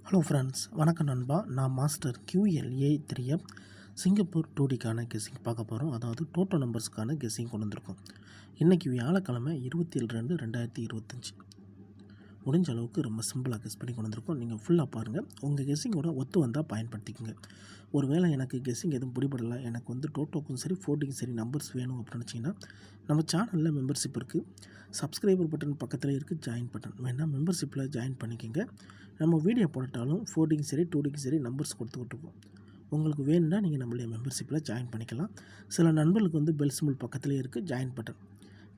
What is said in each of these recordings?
Hello friends, வணக்கம் நண்பா. நான் மாஸ்டர் QLA3F சிங்கப்பூர் 2Dக்கான கெஸ்ஸிங் பார்க்க போகிறோம். அதாவது டோட்டல் நம்பர்ஸுக்கான கெஸ்ஸிங் கொண்டு வந்திருக்கோம். இன்றைக்கி வியாழக்கிழமை 27/2/2025. முடிஞ்ச அளவுக்கு ரொம்ப சிம்பிளாக கெஸ் பண்ணி கொண்டு வந்திருக்கோம். நீங்கள் ஃபுல்லாக பாருங்கள். உங்கள் கெஸ்ஸிங்கோட ஒத்து வந்தால் பயன்படுத்திக்கோங்க. ஒருவேளை எனக்கு கெஸ்ஸிங் எதுவும் பிடிபடலை, எனக்கு டோட்டோக்கும் சரி 4Dக்கும் சரி நம்பர்ஸ் வேணும் அப்படின்னு நினச்சிங்கன்னா நம்ம சேனலில் மெம்பர்ஷிப் இருக்குது. சப்ஸ்கிரைபர் பட்டன் பக்கத்தில் இருக்குது, ஜாயின் பட்டன் வேணால் மெம்பர்ஷிப்பில் ஜாயின் பண்ணிக்கோங்க. நம்ம வீடியோ போட்டாலும் 4Dக்கும் சரி 2Dக்கும் சரி நம்பர்ஸ் கொடுத்துக்கிட்டுருக்கோம். உங்களுக்கு வேணும்னா நீங்கள் நம்மளுடைய மெம்பர்ஷிப்பில் ஜாயின் பண்ணிக்கலாம். சில நண்பர்களுக்கு பெல் சிம்பிள் பக்கத்துலேயே இருக்குது, ஜாயின் பட்டன்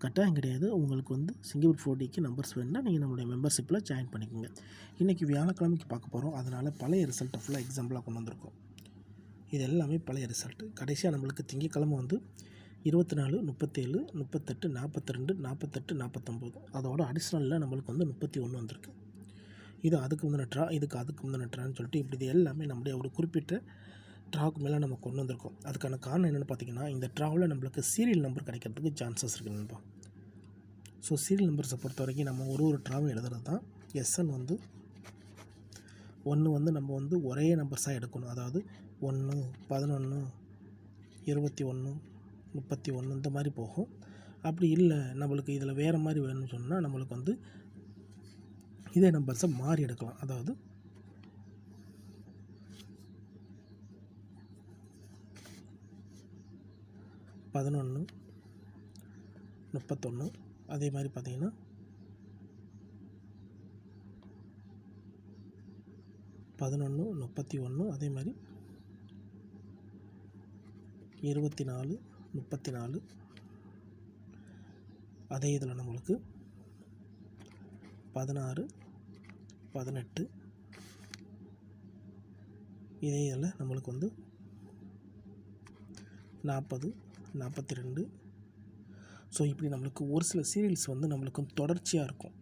கட்டாயம் கிடையாது. உங்களுக்கு சிங்கப்பூர் 4Dக்கு நம்பர்ஸ் வேணும்னா நீங்கள் நம்மளுடைய மெம்பர்ஷிப்பில் ஜாயின் பண்ணிக்கோங்க. இன்றைக்கி வியாழக்கிழமைக்கு பார்க்க போகிறோம். அதனால் பழைய ரிசல்ட்டை ஃபுல்லாக எக்ஸாம்பிளாக கொண்டு வந்திருக்கோம். இது எல்லாமே பழைய ரிசல்ட்டு. கடைசியாக நம்மளுக்கு திங்கக்கிழமை 24, 37, 38, 42, 48, 49 அதோட அடிஷ்னலில் நம்மளுக்கு 31 வந்திருக்கு. இது அதுக்கு முந்தின ட்ரா, அதுக்கு முந்தின ட்ரான்னு சொல்லிட்டு இப்படி இது எல்லாமே நம்முடைய ஒரு குறிப்பிட்ட ட்ராவுக்கு மேலே நம்ம கொண்டு வந்திருக்கோம். அதுக்கான காரணம் என்னென்னு பார்த்தீங்கன்னா, இந்த ட்ராவில் நம்மளுக்கு சீரியல் நம்பர் கிடைக்கிறதுக்கு சான்சஸ் இருக்குது நண்பா. ஸோ சீரியல் நம்பர்ஸை பொறுத்த வரைக்கும் நம்ம ஒரு ட்ராவும் எழுதுறது தான். SN 1 நம்ம ஒரே நம்பர்ஸாக எடுக்கணும். அதாவது 1, 11, 21, 31 இந்த மாதிரி போகும். அப்படி இல்லை நம்மளுக்கு இதில் வேறு மாதிரி வேணும்னு சொன்னால் நம்மளுக்கு இதே நம்பர்ஸை மாறி எடுக்கலாம். அதாவது 11, 31 அதே மாதிரி பார்த்திங்கன்னா 11, 31 அதே மாதிரி 24, 34 அதே இதில் நம்மளுக்கு 16, 18 இதே இதில் நம்மளுக்கு 40, 42. ஸோ இப்படி நம்மளுக்கு ஒரு சில சீரியல்ஸ் நம்மளுக்கு தொடர்ச்சியாக இருக்கும்.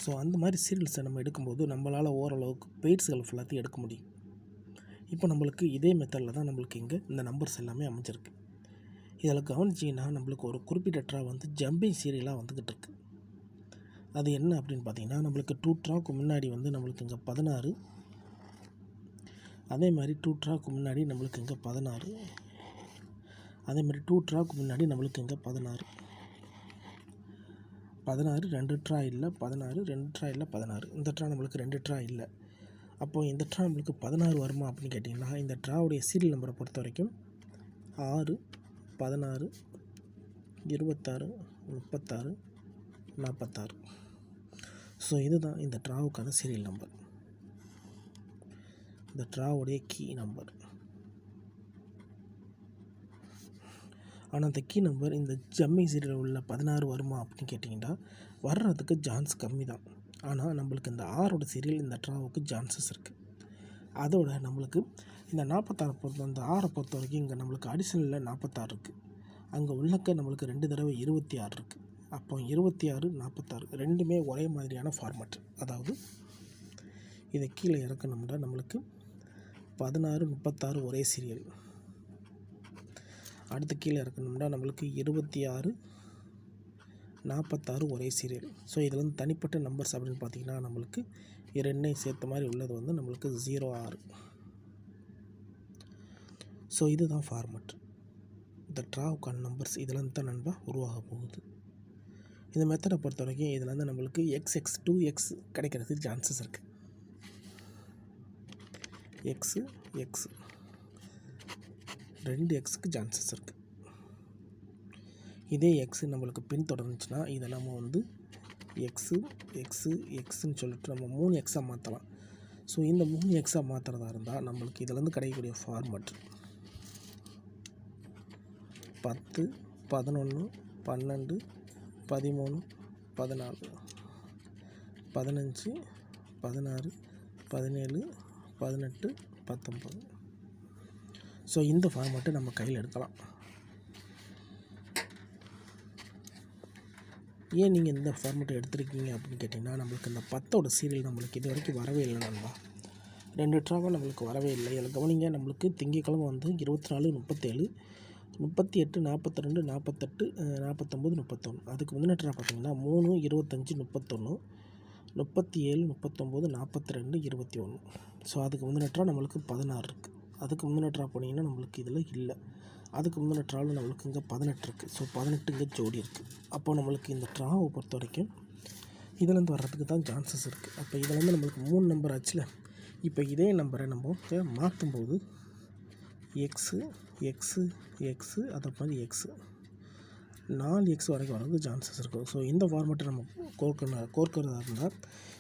ஸோ அந்த மாதிரி சீரியல்ஸை நம்ம எடுக்கும்போது நம்மளால் ஓரளவுக்கு பெய்ட்ஸ்கள் ஃபுல்லாத்தையும் எடுக்க முடியும். இப்போ நம்மளுக்கு இதே மெத்தடில் தான் நம்மளுக்கு இங்கே இந்த நம்பர்ஸ் எல்லாமே அமைஞ்சிருக்கு. இதில் கவனிச்சிங்கன்னா நம்மளுக்கு ஒரு குறிப்பிட்ட ட்ரா ஜம்பிங் சீரியலாக வந்துக்கிட்டு இருக்கு. அது என்ன அப்படின்னு பார்த்தீங்கன்னா, நம்மளுக்கு 2 ட்ராவுக்கு முன்னாடி நம்மளுக்கு இங்கே 16, அதே மாதிரி 2 ட்ராவுக்கு முன்னாடி நம்மளுக்கு இங்கே 16, அதே மாதிரி 2 ட்ராவுக்கு முன்னாடி நம்மளுக்கு இங்கே 16, 2 ட்ரா இல்லை, 16, 2 ட்ரா இல்லை, 16 இந்த ட்ரா நம்மளுக்கு 2 ட்ரா இல்லை. அப்போது இந்த ட்ரா நம்மளுக்கு 16 வருமா அப்படின்னு கேட்டிங்கன்னா, இந்த ட்ராவுடைய சீரியல் நம்பரை பொறுத்த வரைக்கும் 6, 16, 26, 36, 46. ஸோ இதுதான் இந்த ட்ராவுக்கான சீரியல் நம்பர், இந்த ட்ராவுடைய கீ நம்பர். ஆனால் இந்த கீ நம்பர் இந்த ஜம்மிங் சீரியலில் உள்ள 16 வருமா அப்படின்னு கேட்டிங்கன்னா வர்றதுக்கு சான்ஸ் கம்மி தான். ஆனால் நம்மளுக்கு இந்த 6ஓட சீரியல் இந்த ட்ராவுக்கு சான்சஸ் இருக்குது. அதோட நம்மளுக்கு இந்த 46 பொறுத்த அந்த 6 பொறுத்த வரைக்கும் இங்கே நம்மளுக்கு அடிஷனலில் 46 இருக்குது. அங்கே உள்ளக்க நம்மளுக்கு 2 தடவை 26 இருக்குது. அப்போ 26, 46 ரெண்டுமே ஒரே மாதிரியான ஃபார்மேட். அதாவது இதை கீழே இறக்கணும்னா நம்மளுக்கு 16, 36 ஒரே சீரியல். அடுத்து கீழே இறக்கணும்னா நம்மளுக்கு 26, 46 ஒரே சீரியல். ஸோ இதில் தனிப்பட்ட நம்பர்ஸ் அப்படின்னு பார்த்திங்கன்னா நம்மளுக்கு ரெண்டையும் சேர்த்த மாதிரி உள்ளது நம்மளுக்கு 06. ஸோ இதுதான் ஃபார்மேட். இந்த ட்ராவுக்கான நம்பர்ஸ் இதில் தான் நண்பா உருவாக போகுது. இந்த மெத்தடை பொறுத்த வரைக்கும் இதில் நம்மளுக்கு XX 2X கிடைக்கிறதுக்கு சான்சஸ் இருக்குது. X 2Xக்கு சான்சஸ் இருக்குது. இதே X நம்மளுக்கு பின் தொடர்ந்துச்சுன்னா இதை நம்ம Xன்னு சொல்லிட்டு நம்ம 3Xஆக மாற்றலாம். ஸோ இந்த 3Xஆக மாற்றுறதா இருந்தால் நம்மளுக்கு இதிலேருந்து கிடைக்கக்கூடிய ஃபார்மேட் 10, 11, 12, 13, 14, 15, 16, 17, 18, 19. ஸோ இந்த ஃபார்மேட்டை நம்ம கையில் எடுக்கலாம். ஏன் நீங்கள் இந்த ஃபார்மேட்டை எடுத்துருக்கீங்க அப்படின்னு கேட்டிங்கன்னா, நம்மளுக்கு இந்த 10ஓட சீரியல் நம்மளுக்கு இது வரைக்கும் வரவே இல்லை நண்பா. 2 ட்ராவாக நம்மளுக்கு வரவே இல்லை. இதில் கவனிங்க, நம்மளுக்கு திங்கக்கிழமை 24, 37, 38, 42, 48, 49, 31 அதுக்கு முந்தின ட்ரா பார்த்திங்கன்னா 3, 25, 31, 37, 39, 42, 21. ஸோ அதுக்கு முந்தின ட்ரா நம்மளுக்கு 16 இருக்குது. அதுக்கு முந்தின ட்ரா போனீங்கன்னா நம்மளுக்கு இதில் இல்லை. அதுக்கு முந்தின ட்ராவில் நம்மளுக்கு இங்கே 18 இருக்குது. ஸோ 18 இங்கே ஜோடி இருக்குது. அப்போ நம்மளுக்கு இந்த ட்ராவை பொறுத்த வரைக்கும் இதுலேருந்து வர்றதுக்கு தான் சான்சஸ் இருக்குது. அப்போ இதுலேருந்து நம்மளுக்கு 3 நம்பர் ஆச்சுல. இப்போ இதே நம்பரை நம்ம மாற்றும்போது எக்ஸு எக்ஸு எக்ஸு அதை மாதிரி எக்ஸு 4 எக்ஸ் வரைக்கும் வரதுக்கு சான்சஸ் இருக்கும். ஸோ இந்த ஃபார்மெட்டை நம்ம கோர்க்கிறதா இருந்தால்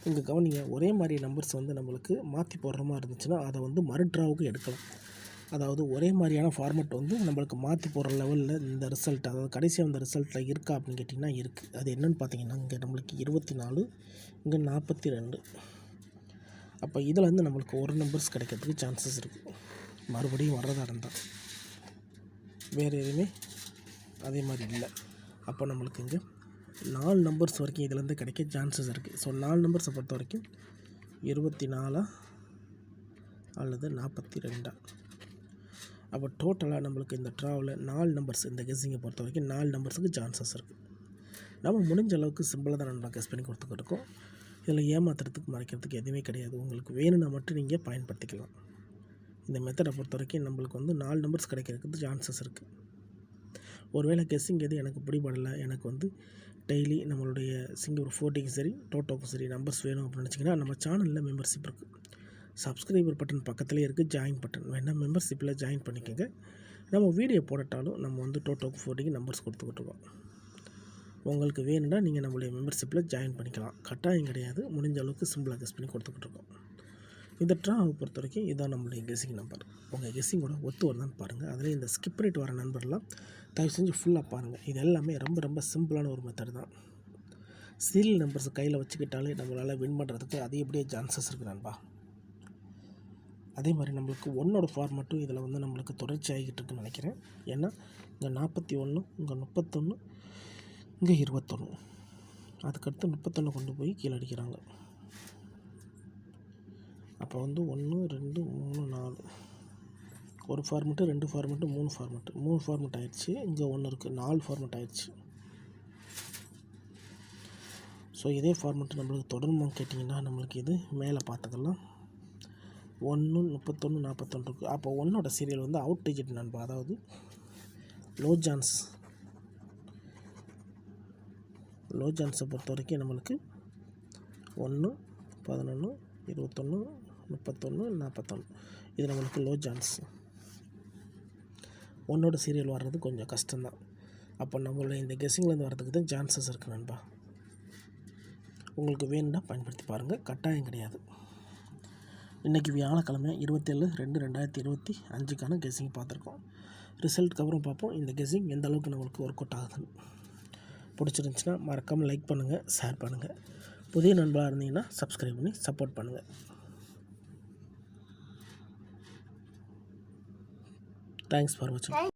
இங்கே கவனிங்க, ஒரே மாதிரி நம்பர்ஸ் வந்து நம்மளுக்கு மாற்றி போடுற மாதிரி இருந்துச்சுன்னா அதை வந்து மறுட்ராவுக்கு எடுக்கலாம். அதாவது ஒரே மாதிரியான ஃபார்மெட் வந்து நம்மளுக்கு மாற்றி போடுற லெவலில் இந்த ரிசல்ட், அதாவது கடைசியாக அந்த ரிசல்ட்டில் இருக்கா அப்படின்னு கேட்டிங்கன்னா இருக்குது. அது என்னென்னு பார்த்தீங்கன்னா இங்கே நம்மளுக்கு 24, இங்கே 42. அப்போ இதில் வந்து நம்மளுக்கு ஒரு நம்பர்ஸ் கிடைக்கிறதுக்கு சான்சஸ் இருக்குது மறுபடியும் வர்றதா இருந்தால். வேறு எதுவுமே அதே மாதிரி இல்லை. அப்போ நம்மளுக்கு இங்கே 4 நம்பர்ஸ் வரைக்கும் இதுலேருந்து கிடைக்க சான்சஸ் இருக்குது. ஸோ 4 நம்பர்ஸை பொறுத்த வரைக்கும் 24 அல்லது 42. அப்போ டோட்டலாக நம்மளுக்கு இந்த ட்ராவில் 4 நம்பர்ஸ், இந்த கெஸ்ஸிங்கை பொறுத்த வரைக்கும் 4 நம்பர்ஸுக்கு சான்சஸ் இருக்குது. நம்ம முடிஞ்ச அளவுக்கு சிம்பிளாக தான் நம்ம கெஸ் பண்ணி கொடுத்துக்கிட்டு இருக்கோம். இதில் ஏமாத்துறதுக்கு மறைக்கிறதுக்கு எதுவுமே கிடையாது. உங்களுக்கு வேணும்னா மட்டும் நீங்கள் பயன்படுத்திக்கலாம். இந்த மெத்தடை பொறுத்த வரைக்கும் நம்மளுக்கு வந்து 4 நம்பர்ஸ் கிடைக்கிறதுக்கு சான்சஸ் இருக்குது. ஒருவேளை கெஸ்ஸிங் எது எனக்கு பிடிபடலை, எனக்கு வந்து டெய்லி நம்மளுடைய சிங்கப்பூர் 40க்கும் சரி டோட்டோக்கும் சரி நம்பர்ஸ் வேணும் அப்படின்னு நினச்சிங்கன்னா நம்ம சேனலில் மெம்பர்ஷிப் இருக்குது. சப்ஸ்கிரைபர் பட்டன் பக்கத்துலேயே இருக்குது, ஜாயின் பட்டன் வேணால் மெம்பர்ஷிப்பில் ஜாயின் பண்ணிக்கோங்க. நம்ம வீடியோ போடட்டாலும் நம்ம வந்து டோட்டோக்கு 40க்கு நம்பர்ஸ் கொடுத்துக்கிட்டுருக்கோம். உங்களுக்கு வேணும்னா நீங்கள் நம்மளுடைய மெம்பர்ஷிப்பில் ஜாயின் பண்ணிக்கலாம். கட்டாயம் கிடையாது. முடிஞ்ச அளவுக்கு சிம்பிளாக கெஸ் பண்ணி கொடுத்துக்கிட்டுருக்கோம். இந்த ட்ராவை பொறுத்த வரைக்கும் இதுதான் நம்மளுடைய கெஸ்ஸிங் நம்பர். உங்கள் கெஸ்ஸிங்கோட ஒத்து வருதான்னு பாருங்கள். அதில் இந்த ஸ்கிப் ரேட் வர நண்பர்லாம் தயவு செஞ்சு ஃபுல்லாக பாருங்கள். இது எல்லாமே ரொம்ப ரொம்ப சிம்பிளான ஒரு மெத்தட் தான். சீரியல் நம்பர்ஸ் கையில் வச்சுக்கிட்டாலே நம்மளால் வின் பண்ணுறதுக்கு அதிகப்படியே சான்சஸ் இருக்குது நண்பா. அதே மாதிரி நம்மளுக்கு 1ஓட ஃபார்மேட்டும் இதில் வந்து நம்மளுக்கு தொடர்ச்சி ஆகிக்கிட்டு இருக்குன்னு நினைக்கிறேன். ஏன்னா இங்கே 41, இங்கே 31, இங்கே 21, அதுக்கடுத்து 31 கொண்டு போய் கீழே அடிக்கிறாங்க. அப்போ வந்து 1, 2, 3, 4 ஒரு ஃபார்மெட்டு, 2 ஃபார்மெட்டு, 3 ஃபார்மெட்டு, 3 ஃபார்மெட் ஆயிடுச்சு. இங்கே 1 இருக்குது, 4 ஃபார்மெட் ஆயிடுச்சு. ஸோ இதே ஃபார்மெட்டு நம்மளுக்கு தொடருமா கேட்டிங்கன்னா நம்மளுக்கு இது மேலே பார்த்துக்கலாம். 1, 31, 41 இருக்குது. அப்போ 1ஓட சீரியல் வந்து அவுட் டிஜிட் நண்பா, அதாவது லோ சான்ஸை பொறுத்த வரைக்கும் நம்மளுக்கு 1, 11, 21, 31, 41 இது நம்மளுக்கு லோ சான்ஸ். 1ஓட சீரியல் வர்றது கொஞ்சம் கஷ்டம்தான். அப்போ நம்மளுடைய இந்த கெஸ்ஸிங்லேருந்து வர்றதுக்கு தான் சான்சஸ் இருக்குது நண்பா. உங்களுக்கு வேணும்னா பயன்படுத்தி பாருங்கள், கட்டாயம் கிடையாது. இன்றைக்கி வியாழக்கிழமை 27/2/2025க்கான கெஸ்ஸிங் பார்த்துருக்கோம். ரிசல்ட்டுக்கு அப்புறம் பார்ப்போம் இந்த கெஸ்ஸிங் எந்த அளவுக்கு நம்மளுக்கு ஒர்க் அவுட் ஆகுதுன்னு. பிடிச்சிருந்துச்சின்னா மறக்காமல் லைக் பண்ணுங்கள், ஷேர் பண்ணுங்கள். புதிய நண்பராக இருந்தீங்கன்னா சப்ஸ்கிரைப் பண்ணி சப்போர்ட் பண்ணுங்கள். தேங்க்ஸ் ஃபார் வாட்சிங்.